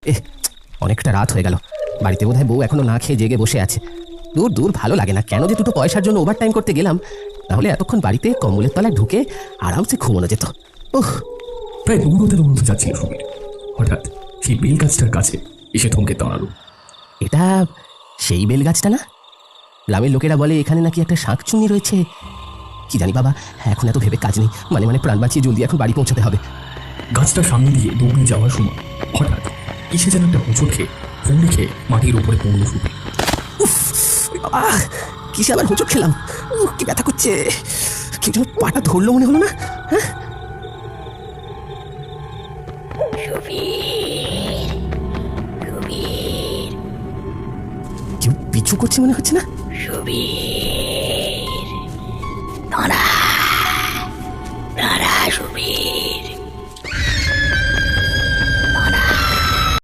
এহ, অনেকটা রাত হয়ে গেল। বাড়িতে বোধহয় বউ এখনো না খেয়ে জেগে বসে আছে। দূর দূর, ভালো লাগে না। কেন যে দুটো পয়সার জন্য ওভার টাইম করতে গেলাম, তাহলে এতক্ষণ বাড়িতে কম্বলের তলায় ঢুকে আরামসে ঘুমানো যেত। উহ, প্রায় দৌড়তে দৌড়তে যাচ্ছিল সুবীর, হঠাৎ সেই বেল গাছটার কাছে এসে থমকে দাঁড়ালো। এটা সেই বেল গাছটা না? গ্রামের লোকেরা বলে এখানে নাকি একটা শাঁকচুন্নি রয়েছে। কি জানি বাবা, এখন এত ভেবে কাজ নেই। মানে প্রাণ বাঁচিয়ে জলদি এখন বাড়ি পৌঁছাতে হবে। গাছটার সামনে দিয়ে দৌড়ে যাওয়ার সময় হঠাৎ কিসে যেন একটা হোঁচট খেয়ে ফুঁড়ে খেয়ে মাটির উপরে পড়লো সুবীর। আহ, কিসে আবার হোঁচট খেলাম? কি ব্যথা করছে! কেউ যেন পাটা ধরলো মনে হলো না? হ্যাঁ, কেউ পিছু করছে মনে হচ্ছে না?